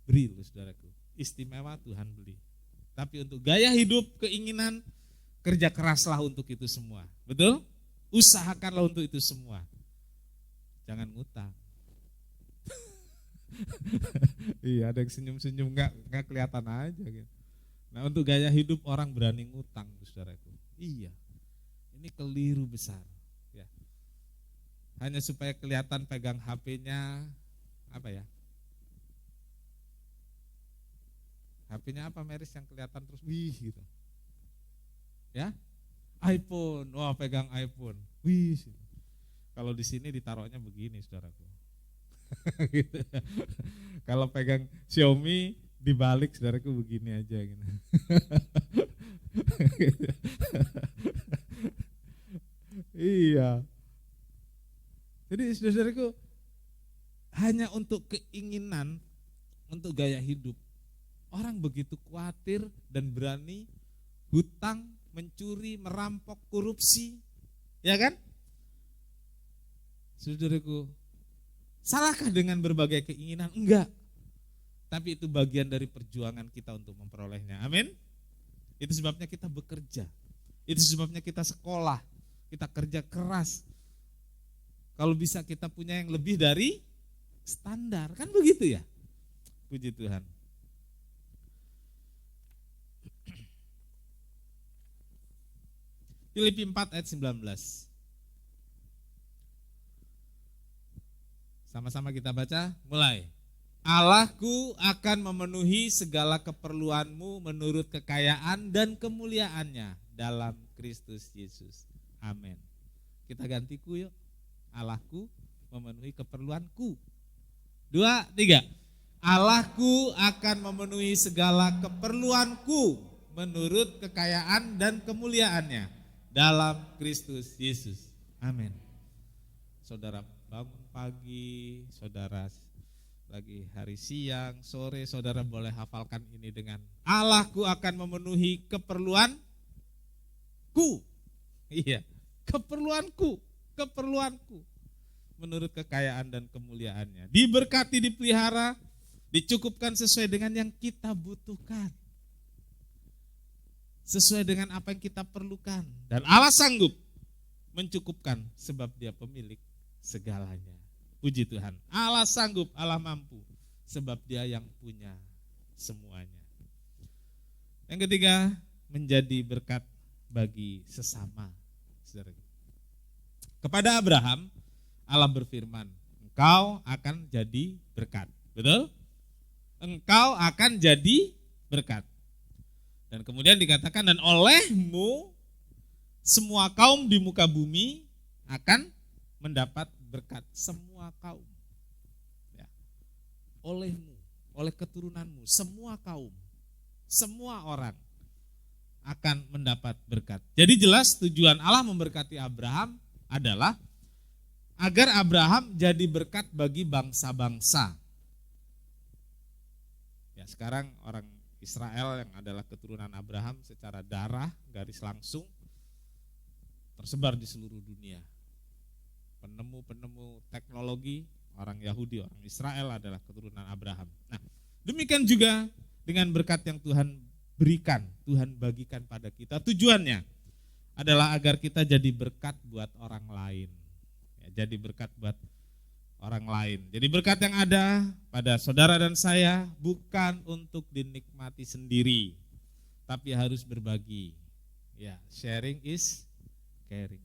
beri loh saudaraku. Istimewa Tuhan beli. Tapi untuk gaya hidup, keinginan, kerja keraslah untuk itu semua. Betul? Usahakanlah untuk itu semua. Jangan ngutang. Iya, ada yang senyum-senyum nggak kelihatan aja gitu. Nah, untuk gaya hidup orang berani ngutang, saudaraku. Iya. Ini keliru besar, ya. Hanya supaya kelihatan pegang HP-nya apa ya? HP-nya apa Meris yang kelihatan terus wih gitu. Ya? iPhone. Wah, pegang iPhone. Wih. Kalau di sini ditaruhnya begini, saudaraku. Gitu. Kalau pegang Xiaomi dibalik saudaraku begini aja gitu. Iya. Jadi saudaraku hanya untuk keinginan, untuk gaya hidup. Orang begitu khawatir dan berani hutang, mencuri, merampok, korupsi. Ya kan? Saudaraku, salahkah dengan berbagai keinginan? Enggak. Tapi itu bagian dari perjuangan kita untuk memperolehnya. Amin. Itu sebabnya kita bekerja. Itu sebabnya kita sekolah. Kita kerja keras. Kalau bisa kita punya yang lebih dari standar. Kan begitu ya? Puji Tuhan. Filipi 4 ayat 19. Sama-sama kita baca, mulai. Allahku akan memenuhi segala keperluanmu menurut kekayaan dan kemuliaannya dalam Kristus Yesus. Amin. Kita ganti ku yuk. Allahku memenuhi keperluanku. 2, 3. Allahku akan memenuhi segala keperluanku menurut kekayaan dan kemuliaannya dalam Kristus Yesus. Amin. Saudara bangun pagi, saudara lagi hari siang, sore, saudara boleh hafalkan ini dengan Allahku akan memenuhi keperluanku. Iya, keperluanku menurut kekayaan dan kemuliaannya. Diberkati, dipelihara, dicukupkan sesuai dengan yang kita butuhkan. Sesuai dengan apa yang kita perlukan. Dan Allah sanggup mencukupkan sebab Dia pemilik segalanya. Puji Tuhan. Allah sanggup, Allah mampu sebab Dia yang punya semuanya. Yang ketiga, menjadi berkat bagi sesama. Kepada Abraham, Allah berfirman, engkau akan jadi berkat. Betul? Engkau akan jadi berkat. Dan kemudian dikatakan, dan olehmu semua kaum di muka bumi akan mendapat berkat. Semua kaum. Ya. Olehmu, oleh keturunanmu, semua kaum, semua orang akan mendapat berkat. Jadi jelas tujuan Allah memberkati Abraham adalah agar Abraham jadi berkat bagi bangsa-bangsa. Ya, sekarang orang Israel yang adalah keturunan Abraham secara darah, garis langsung, tersebar di seluruh dunia. Penemu-penemu teknologi, orang Yahudi, orang Israel adalah keturunan Abraham. Nah, demikian juga dengan berkat yang Tuhan berikan, Tuhan bagikan pada kita. Tujuannya adalah agar kita jadi berkat buat orang lain. Ya, jadi berkat buat orang lain. Jadi berkat yang ada pada saudara dan saya bukan untuk dinikmati sendiri, tapi harus berbagi. Ya, sharing is caring.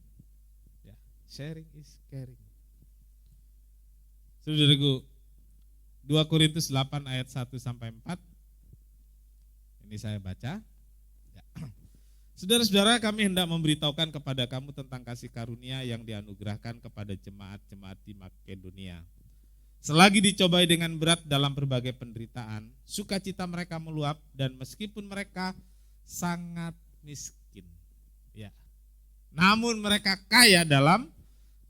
Ya, sharing is caring. Saudaraku, 2 Korintus 8 ayat 1 sampai 4. Ini saya baca. Ya. Saudara-saudara, kami hendak memberitahukan kepada kamu tentang kasih karunia yang dianugerahkan kepada jemaat-jemaat di Makedonia. Selagi dicobai dengan berat dalam berbagai penderitaan, sukacita mereka meluap dan meskipun mereka sangat miskin, ya, namun mereka kaya dalam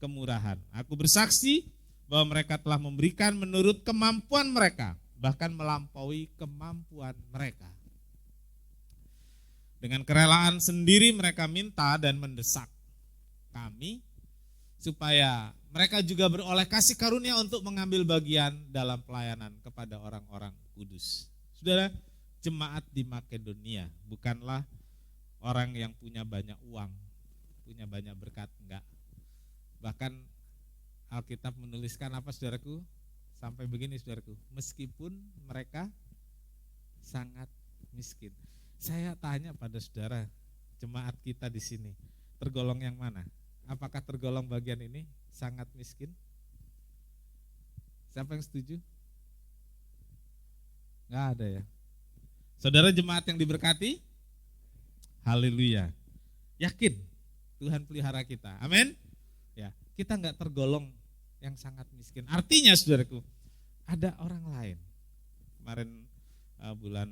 kemurahan. Aku bersaksi bahwa mereka telah memberikan menurut kemampuan mereka, bahkan melampaui kemampuan mereka. Dengan kerelaan sendiri mereka minta dan mendesak kami supaya mereka juga beroleh kasih karunia untuk mengambil bagian dalam pelayanan kepada orang-orang kudus. Saudara, jemaat di Makedonia bukanlah orang yang punya banyak uang, punya banyak berkat, enggak. Bahkan Alkitab menuliskan apa, saudaraku? Sampai begini, saudaraku, meskipun mereka sangat miskin. Saya tanya pada saudara, jemaat kita di sini, tergolong yang mana? Apakah tergolong bagian ini sangat miskin? Siapa yang setuju? Nggak ada ya. Saudara jemaat yang diberkati? Haleluya. Yakin Tuhan pelihara kita. Amin. Ya, kita nggak tergolong yang sangat miskin. Artinya saudaraku, ada orang lain. Kemarin bulan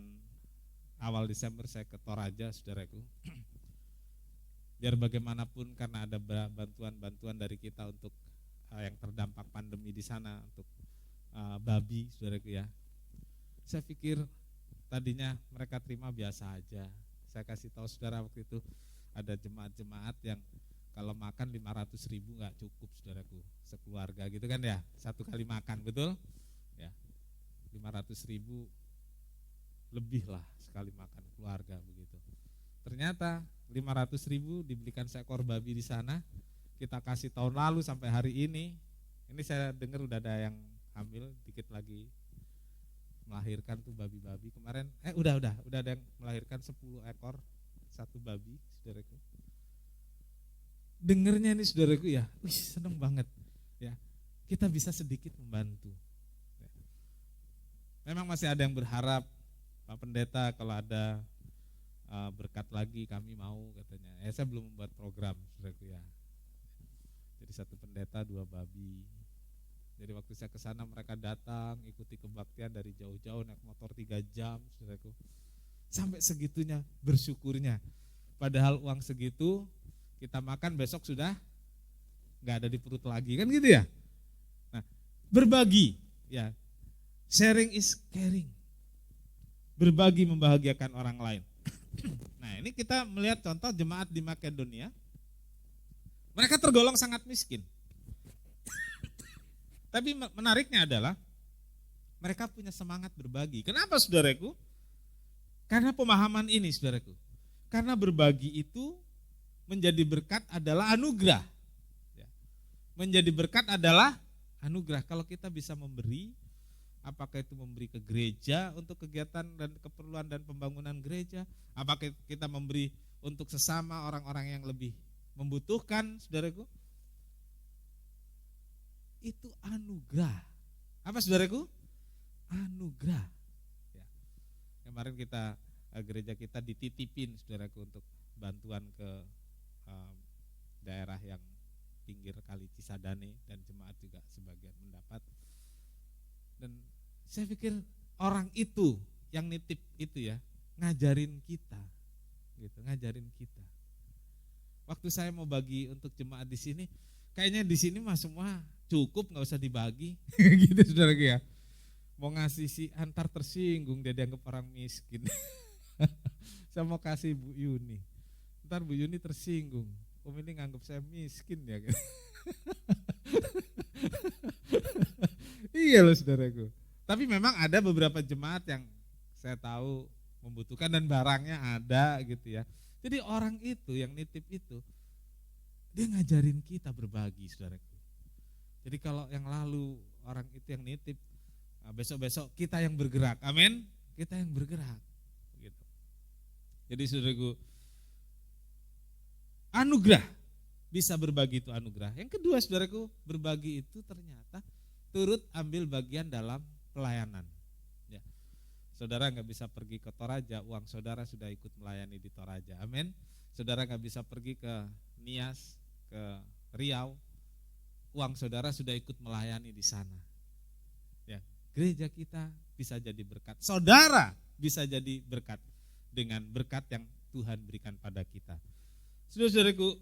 awal Desember saya ke Toraja, saudaraku. Biar bagaimanapun karena ada bantuan-bantuan dari kita untuk yang terdampak pandemi di sana, untuk babi, saudaraku ya. Saya pikir tadinya mereka terima biasa aja. Saya kasih tahu saudara, waktu itu ada jemaat-jemaat yang kalau makan 500.000 nggak cukup, saudaraku, sekeluarga gitu kan ya, satu kali makan, betul? Ya, 500.000 lebih lah sekali makan keluarga begitu. Ternyata 500.000 dibelikan seekor babi di sana. Kita kasih tahun lalu sampai hari ini. Ini saya dengar udah ada yang hamil, dikit lagi melahirkan tuh babi-babi. Kemarin udah ada yang melahirkan 10 ekor satu babi, saudaraku. Dengernya ini saudaraku ya, seneng banget ya. Kita bisa sedikit membantu. Memang masih ada yang berharap, Pak Pendeta kalau ada berkat lagi kami mau, katanya. Saya belum membuat program, saudaraku ya. Jadi satu pendeta 2 babi. Jadi waktu saya ke sana mereka datang ikuti kebaktian dari jauh-jauh naik motor 3 jam, saudaraku. Sampai segitunya bersyukurnya. Padahal uang segitu kita makan besok sudah nggak ada di perut lagi, kan gitu ya. Nah, berbagi ya. Sharing is caring. Berbagi membahagiakan orang lain. Nah, ini kita melihat contoh jemaat di Makedonia. Mereka tergolong sangat miskin. Tapi menariknya adalah mereka punya semangat berbagi. Kenapa, saudaraku? Karena pemahaman ini, saudaraku. Karena berbagi itu menjadi berkat adalah anugerah. Menjadi berkat adalah anugerah. Kalau kita bisa memberi, apakah itu memberi ke gereja untuk kegiatan dan keperluan dan pembangunan gereja, apakah kita memberi untuk sesama orang-orang yang lebih membutuhkan, saudaraku, itu anugerah. Apa, saudaraku? Anugerah. Ya. Kemarin gereja kita dititipin, saudaraku, untuk bantuan ke daerah yang pinggir Kali Cisadane, dan jemaat juga sebagian mendapat. Dan saya pikir orang itu yang nitip itu ya ngajarin kita, gitu, ngajarin kita. Waktu saya mau bagi untuk jemaat di sini, kayaknya di sini mah semua cukup, nggak usah dibagi, gitu, saudaraku ya. Mau ngasih si antar tersinggung, dia dianggap orang miskin. Saya mau kasih Bu Yuni, ntar Bu Yuni tersinggung, Om ini nganggap saya miskin ya. Iya loh, saudaraku. Tapi memang ada beberapa jemaat yang saya tahu membutuhkan dan barangnya ada, gitu ya. Jadi orang itu yang nitip itu, dia ngajarin kita berbagi, saudaraku. Jadi kalau yang lalu orang itu yang nitip, besok-besok kita yang bergerak, amin. Kita yang bergerak, gitu. Jadi saudaraku, anugerah, bisa berbagi itu anugerah. Yang kedua, saudaraku, berbagi itu ternyata turut ambil bagian dalam pelayanan. Ya. Saudara nggak bisa pergi ke Toraja, uang saudara sudah ikut melayani di Toraja. Amin. saudara nggak bisa pergi ke Nias, ke Riau, uang saudara sudah ikut melayani di sana. Ya, gereja kita bisa jadi berkat. Saudara bisa jadi berkat dengan berkat yang Tuhan berikan pada kita. Saudara-saudaraku,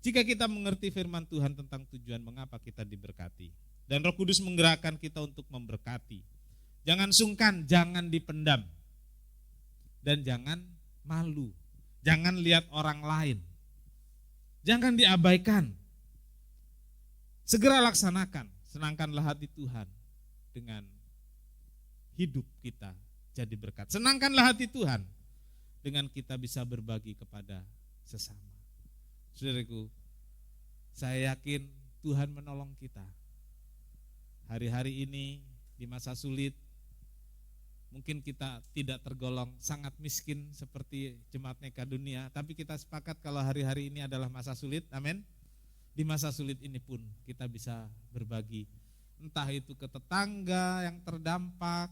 jika kita mengerti firman Tuhan tentang tujuan mengapa kita diberkati, dan Roh Kudus menggerakkan kita untuk memberkati, jangan sungkan, jangan dipendam, dan jangan malu, jangan lihat orang lain, jangan diabaikan. Segera laksanakan, senangkanlah hati Tuhan dengan hidup kita jadi berkat. Senangkanlah hati Tuhan dengan kita bisa berbagi kepada sesama. Saudaraku, saya yakin Tuhan menolong kita. Hari-hari ini di masa sulit, mungkin kita tidak tergolong sangat miskin seperti jemaat Neka Dunia, tapi kita sepakat kalau hari-hari ini adalah masa sulit, amin. Di masa sulit ini pun kita bisa berbagi, entah itu ke tetangga yang terdampak,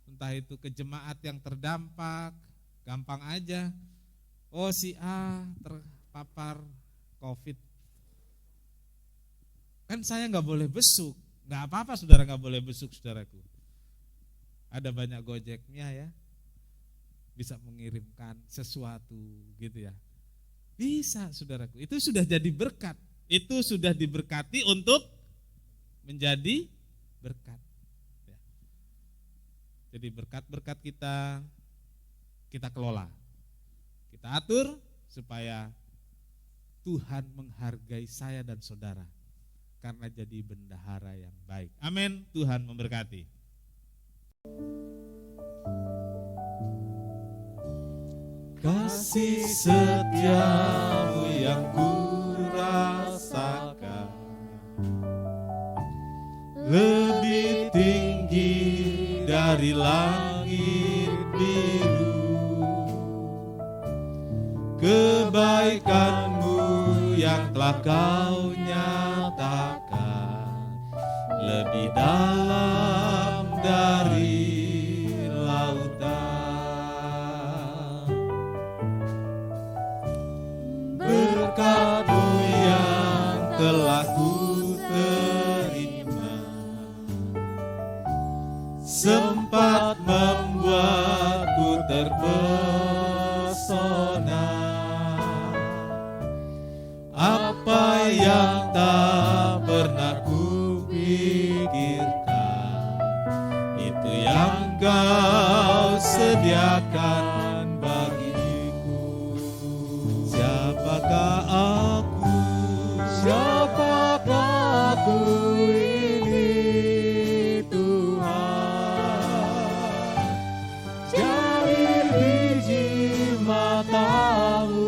entah itu ke jemaat yang terdampak. Gampang aja, oh si A terpapar COVID, kan saya nggak boleh besuk. Nggak apa-apa saudara nggak boleh besuk saudaraku. Ada banyak Gojeknya ya, bisa mengirimkan sesuatu gitu ya. Bisa saudaraku, itu sudah jadi berkat. Itu sudah diberkati untuk menjadi berkat. Ya. Jadi berkat-berkat kita kelola, kita atur supaya Tuhan menghargai saya dan saudara karena jadi bendahara yang baik. Amin. Tuhan memberkati. Kasih setiamu yang kurasakan lebih tinggi dari langit biru. Kebaikanmu yang telah kau nyatakan lebih dalam dari lautan. Berkat-Mu yang telah ku terima sempat membuatku terpesona. Apa yang tak pernah kupikirkan, itu yang Kau sediakan bagiku. Siapakah aku? Siapakah aku ini Tuhan? Dari biji mata-Mu.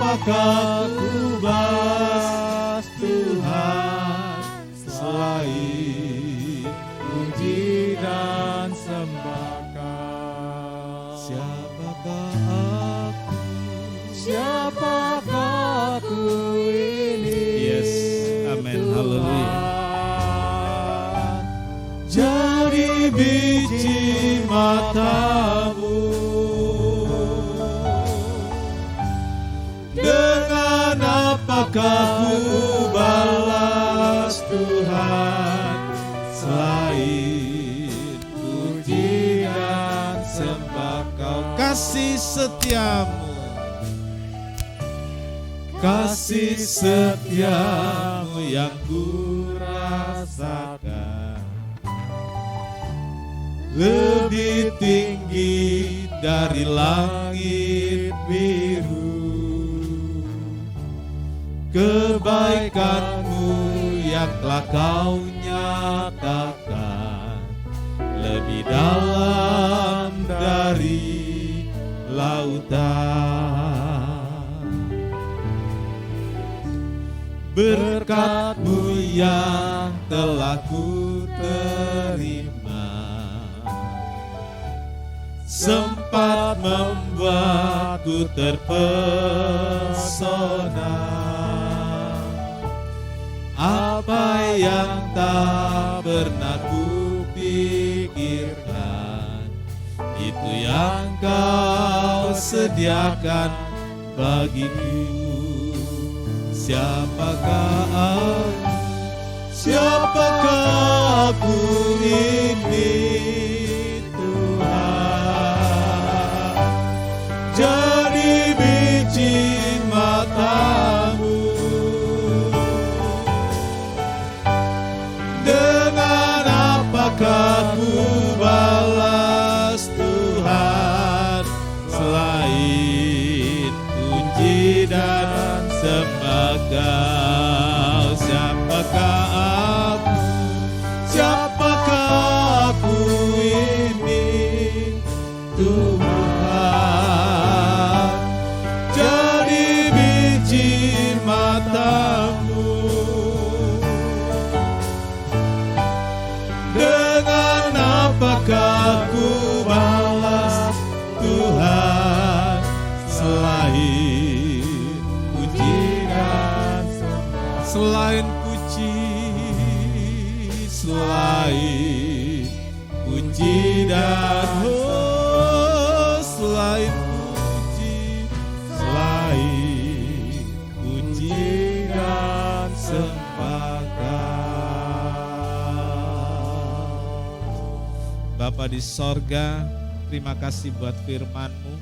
Apakah ku balas Tuhan selain puji dan sembah Kau? Siapakah aku? Siapakah aku ini? Yes, amin, haleluya. Jadi biji mata-Mu. Dengan apakah ku balas Tuhan selain puji dan sembah Kau? Kasih setiamu, kasih setiamu yang ku rasakan lebih tinggi dari langit biru. Kebaikan-Mu yang telah Kau nyatakan lebih dalam dari lautan. Berkat-Mu yang telah ku terima sempat membuatku terpesona. Apa yang tak pernah kupikirkan, yang Kau sediakan bagiku. Siapakah aku ini Tuhan, jadi biji mata-Mu. Dengan apakah ku balas Tuhan, selain puji dan sembah Kau. Siapakah aku ini Tuhan, jadi biji mata-Mu. Dengan apakah ku balas Tuhan, selain puji dan selain puji dan selain puji dan sembah Kau. Bapa di sorga, terima kasih buat firman-Mu.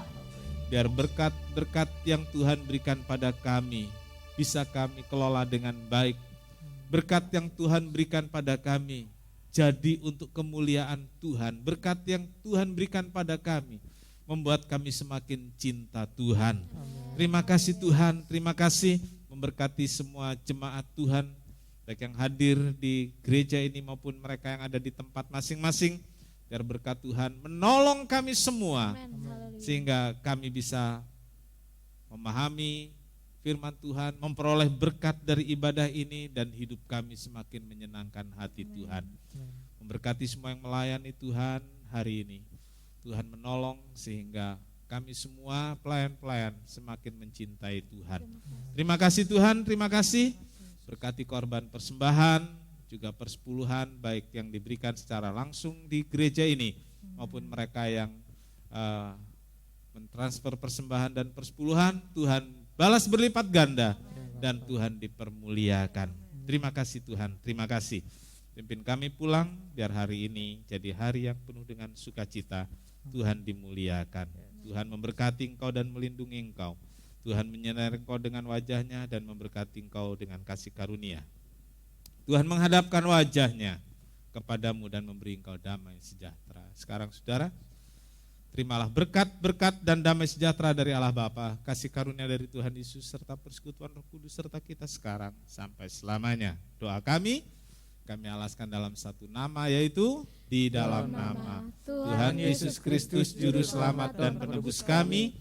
Biar berkat-berkat yang Tuhan berikan pada kami bisa kami kelola dengan baik. Berkat yang Tuhan berikan pada kami jadi untuk kemuliaan Tuhan. Berkat yang Tuhan berikan pada kami membuat kami semakin cinta Tuhan. Terima kasih Tuhan, terima kasih memberkati semua jemaat Tuhan, baik yang hadir di gereja ini maupun mereka yang ada di tempat masing-masing. Biar berkat Tuhan menolong kami semua, sehingga kami bisa memahami firman Tuhan, memperoleh berkat dari ibadah ini, dan hidup kami semakin menyenangkan hati Tuhan. Memberkati semua yang melayani Tuhan hari ini. Tuhan menolong sehingga kami semua pelayan-pelayan semakin mencintai Tuhan. Terima kasih Tuhan, terima kasih. Berkati korban persembahan, juga persepuluhan, baik yang diberikan secara langsung di gereja ini, maupun mereka yang mentransfer persembahan dan persepuluhan. Tuhan balas berlipat ganda dan Tuhan dipermuliakan. Terima kasih Tuhan, terima kasih. Pimpin kami pulang biar hari ini jadi hari yang penuh dengan sukacita. Tuhan dimuliakan, Tuhan memberkati engkau dan melindungi engkau. Tuhan menyinari engkau dengan wajahnya dan memberkati engkau dengan kasih karunia. Tuhan menghadapkan wajahnya kepadamu dan memberi engkau damai sejahtera. Sekarang saudara, terimalah berkat-berkat dan damai sejahtera dari Allah Bapa, kasih karunia dari Tuhan Yesus, serta persekutuan Roh Kudus serta kita sekarang sampai selamanya. Doa kami alaskan dalam satu nama, yaitu di dalam nama Tuhan Yesus Kristus Juru Selamat dan Penebus kami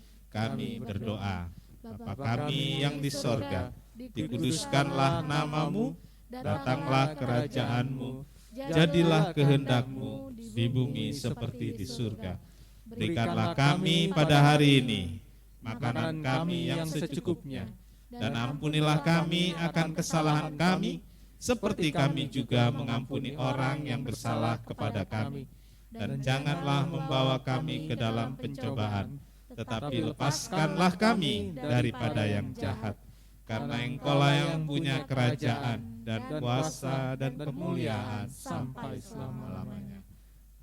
berdoa. Bapa kami yang di sorga, dikuduskanlah namamu, datanglah kerajaan-Mu, jadilah kehendak-Mu di bumi seperti di surga. Berikanlah kami pada hari ini makanan kami yang secukupnya, dan ampunilah kami akan kesalahan kami, seperti kami juga mengampuni orang yang bersalah kepada kami. Dan janganlah membawa kami ke dalam pencobaan, tetapi lepaskanlah kami daripada yang jahat. Karena Engkau-lah yang punya kerajaan dan kuasa dan kemuliaan sampai selama-lamanya.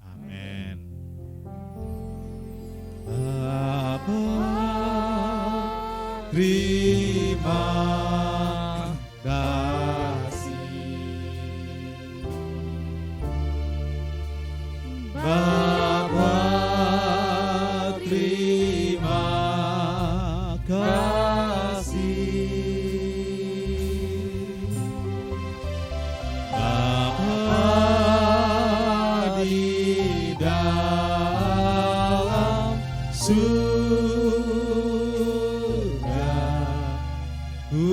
Amin. Bapa, terima kasih. Bapa, terima kasih. Bapa di dalam surga, ku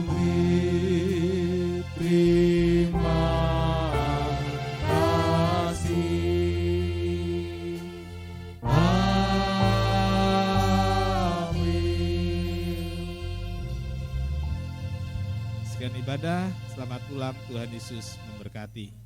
beri terima kasih. Amin. Sekian ibadah, selamat pulang, Tuhan Yesus memberkati.